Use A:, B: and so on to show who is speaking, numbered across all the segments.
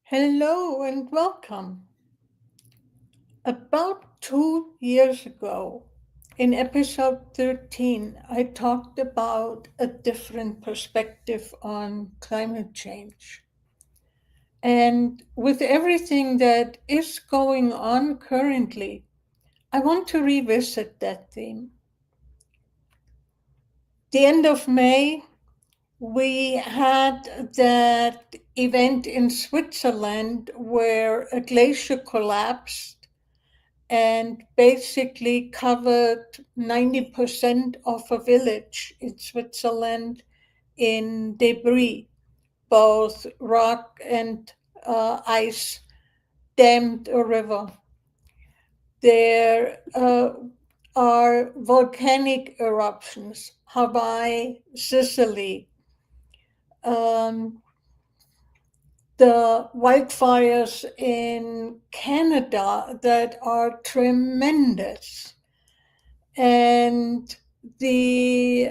A: Hello and welcome. About 2 years ago, in episode 13, I talked about a different perspective on climate change. And with everything that is going on currently, I want to revisit that theme. The end of May, we had that event in Switzerland where a glacier collapsed and basically covered 90% of a village in Switzerland in debris, both rock and ice dammed a river. There are volcanic eruptions, Hawaii, Sicily, um, the wildfires in Canada that are tremendous, and the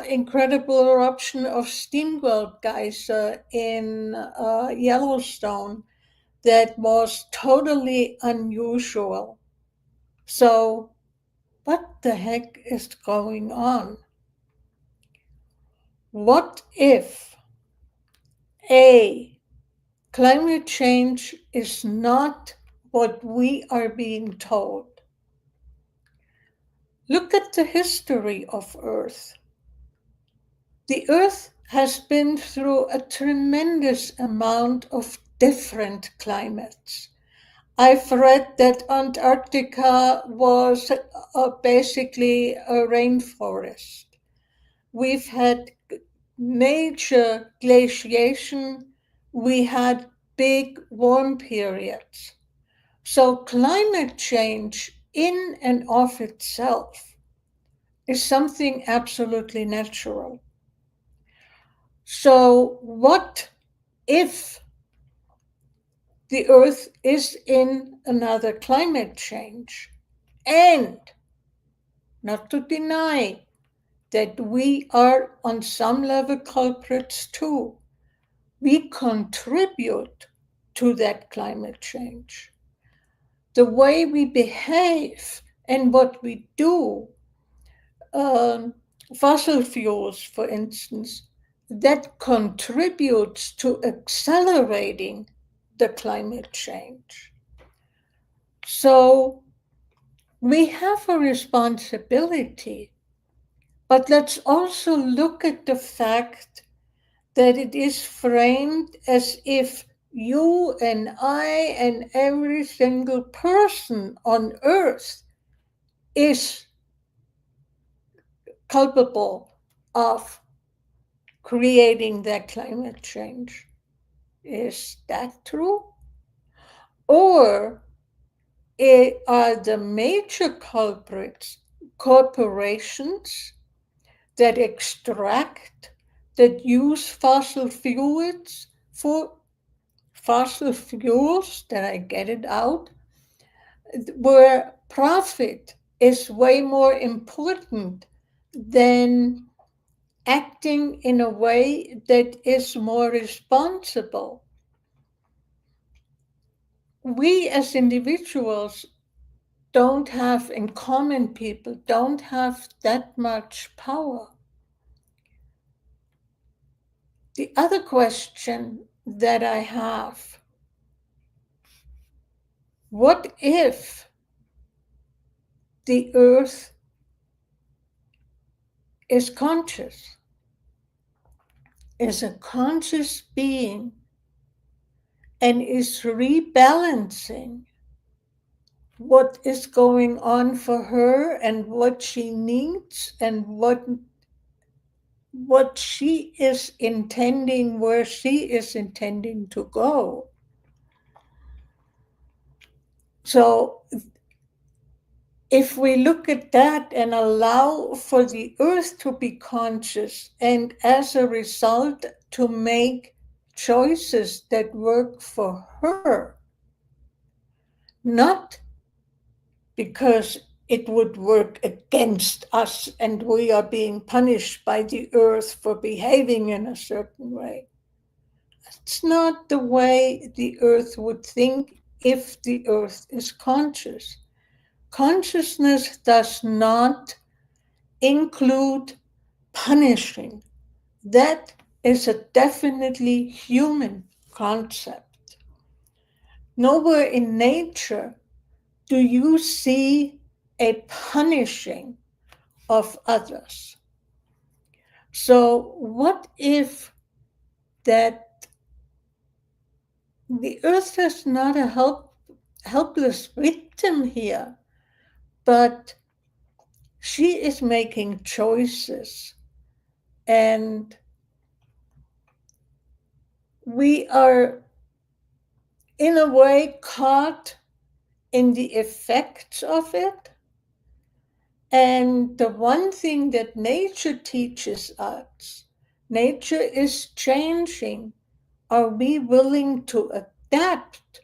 A: incredible eruption of Steamboat Geyser in Yellowstone that was totally unusual. So, what the heck is going on? What if A, climate change is not what we are being told? Look at the history of Earth. The Earth has been through a tremendous amount of different climates. I've read that Antarctica was basically a rainforest. We've had major glaciation. We had big warm periods. So climate change in and of itself is something absolutely natural. So, what if the Earth is in another climate change? And not to deny that we are on some level culprits too. We contribute to that climate change. The way we behave and what we do, um, fossil fuels, for instance, that contributes to accelerating the climate change. So we have a responsibility, but let's also look at the fact that it is framed as if you and I and every single person on earth is culpable of creating that climate change. Is that true? Or are the major culprits corporations that extract, that use fossil fuels, that I get it out, where profit is way more important than acting in a way that is more responsible. We as individuals don't have, in common people, don't have that much power. The other question that I have, what if the earth is conscious, is a conscious being, and is rebalancing what is going on for her and what she needs and what she is intending, where she is intending to go. So if we look at that and allow for the earth to be conscious and as a result to make choices that work for her, not because it would work against us and we are being punished by the earth for behaving in a certain way. It's not the way the earth would think if the earth is conscious. Consciousness does not include punishing. That is a definitely human concept. Nowhere in nature do you see a punishing of others. So, what if that the earth is not a helpless victim here, but she is making choices, and we are, in a way, caught in the effects of it. And the one thing that nature teaches us, nature is changing. Are we willing to adapt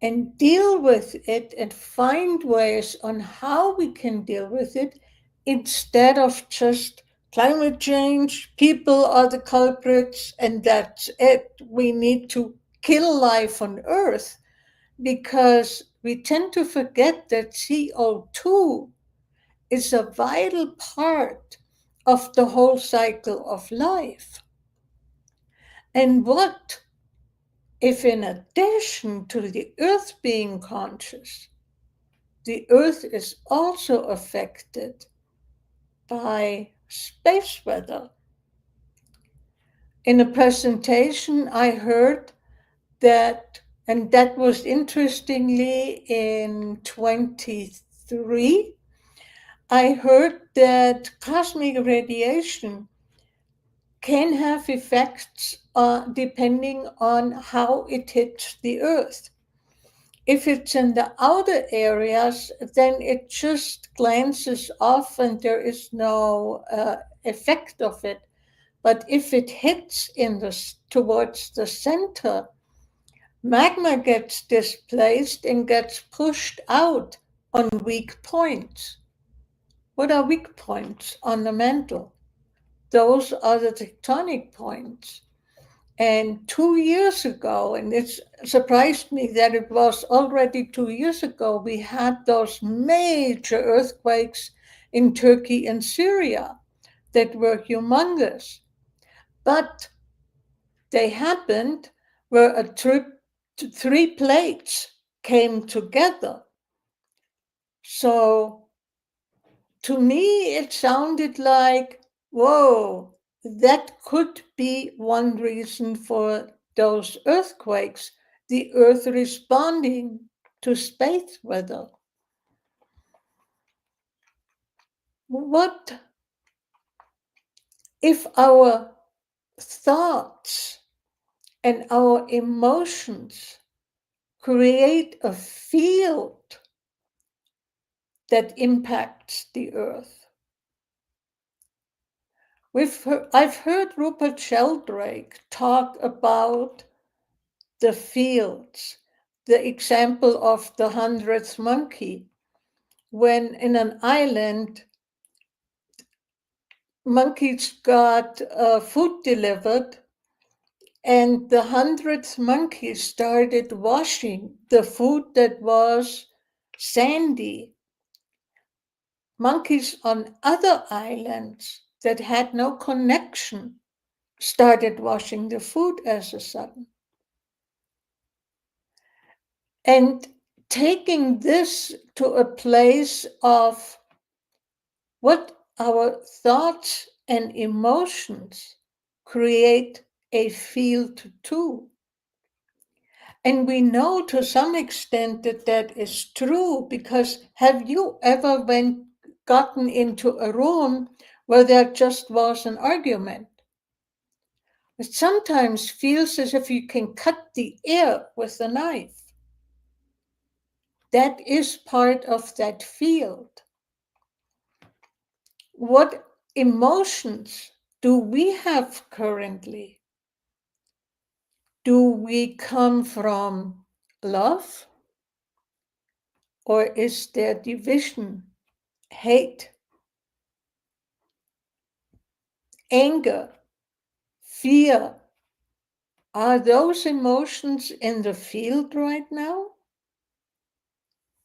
A: and deal with it and find ways on how we can deal with it instead of just climate change, people are the culprits, and that's it. We need to kill life on Earth because we tend to forget that CO2 is a vital part of the whole cycle of life. And what if, in addition to the Earth being conscious, the Earth is also affected by space weather? In a presentation, I heard that, and that was interestingly in 23, I heard that cosmic radiation can have effects depending on how it hits the Earth. If it's in the outer areas, then it just glances off and there is no effect of it. But if it hits towards the center, magma gets displaced and gets pushed out on weak points. What are weak points on the mantle? Those are the tectonic points. And 2 years ago, and it surprised me that it was already 2 years ago, we had those major earthquakes in Turkey and Syria that were humongous. But they happened where three plates came together. So to me, it sounded like, whoa, that could be one reason for those earthquakes, the Earth responding to space weather. What if our thoughts and our emotions create a field that impacts the Earth? I've heard Rupert Sheldrake talk about the fields, the example of the 100th monkey, when in an island, monkeys got food delivered, and the 100th monkey started washing the food that was sandy. Monkeys on other islands that had no connection started washing the food as a sudden. And taking this to a place of what our thoughts and emotions create a field too. And we know to some extent that that is true, because have you ever gotten into a room where there just was an argument? It sometimes feels as if you can cut the air with a knife. That is part of that field. What emotions do we have currently? Do we come from love? Or is there division, hate, anger, fear, Are those emotions in the field right now?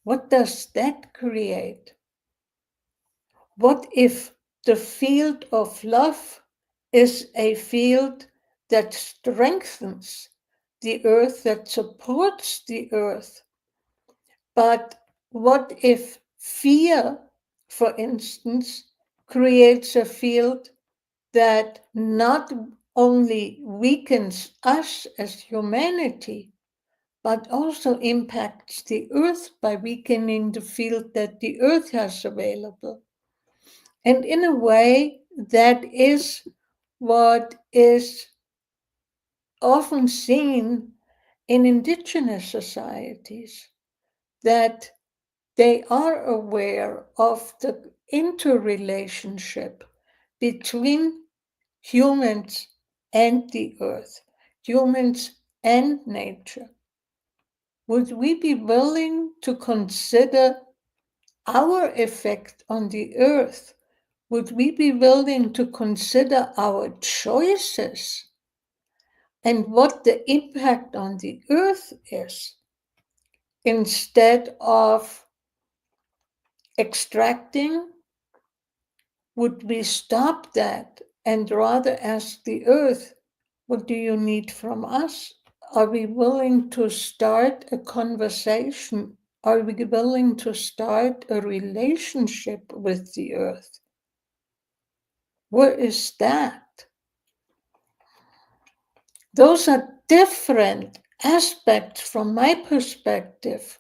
A: What does that create? What if the field of love is a field that strengthens the earth, that supports the earth? But what if fear, for instance, creates a field that not only weakens us as humanity, but also impacts the earth by weakening the field that the earth has available? And in a way, that is what is often seen in indigenous societies, that they are aware of the interrelationship between humans and the earth, humans and nature. Would we be willing to consider our effect on the earth? Would we be willing to consider our choices and what the impact on the earth is, instead of extracting? Would we stop that and rather ask the earth, what do you need from us? Are we willing to start a conversation? Are we willing to start a relationship with the earth? Where is that? Those are different aspects from my perspective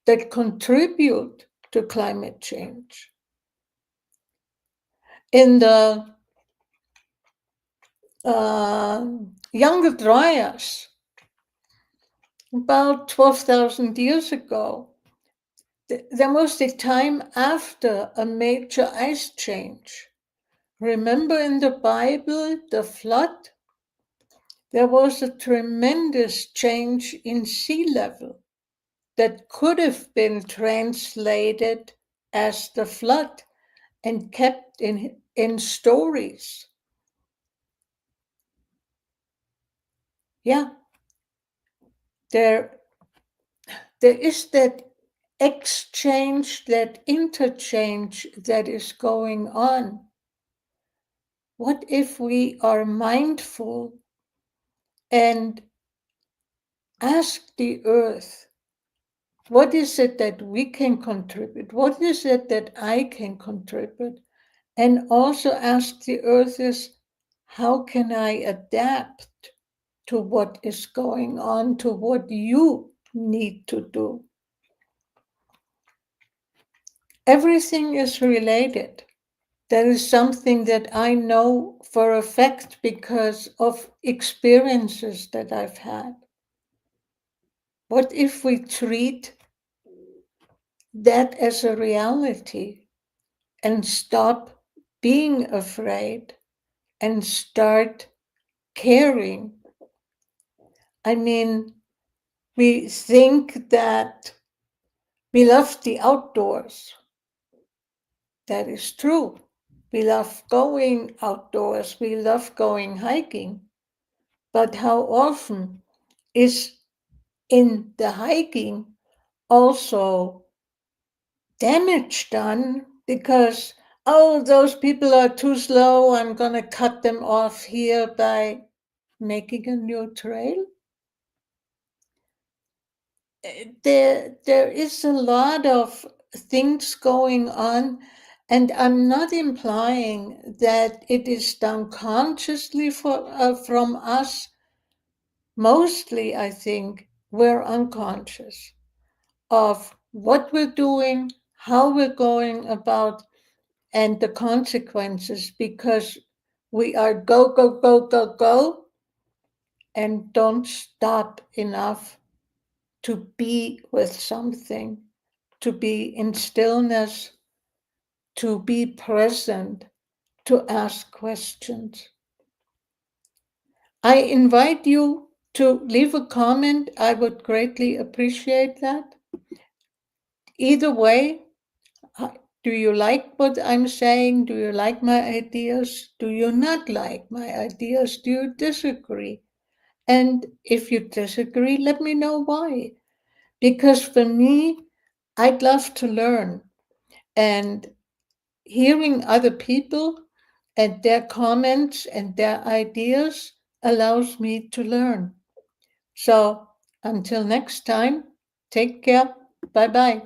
A: that contribute to climate change. In the Younger Dryas, about 12,000 years ago, there was a time after a major ice change. Remember in the Bible, the flood? There was a tremendous change in sea level that could have been translated as the flood and kept in stories. Yeah, there is that exchange, that interchange that is going on. What if we are mindful and ask the earth, what is it that we can contribute? What is it that I can contribute? And also ask the earth is, how can I adapt to what is going on, to what you need to do? Everything is related. That is something that I know for a fact because of experiences that I've had. What if we treat that as a reality and stop being afraid and start caring? I mean, we think that we love the outdoors. That is true. We love going outdoors. We love going hiking. But how often is in the hiking also damage done because, oh, those people are too slow, I'm going to cut them off here by making a new trail? There is a lot of things going on, and I'm not implying that it is done consciously from us. Mostly, I think we're unconscious of what we're doing, how we're going about, and the consequences, because we are go, go, go, go, go, and don't stop enough to be with something, to be in stillness, to be present, to ask questions. I invite you to leave a comment. I would greatly appreciate that. Either way, do you like what I'm saying? Do you like my ideas? Do you not like my ideas? Do you disagree? And if you disagree, let me know why. Because for me, I'd love to learn. And hearing other people and their comments and their ideas allows me to learn. So until next time, take care. Bye bye.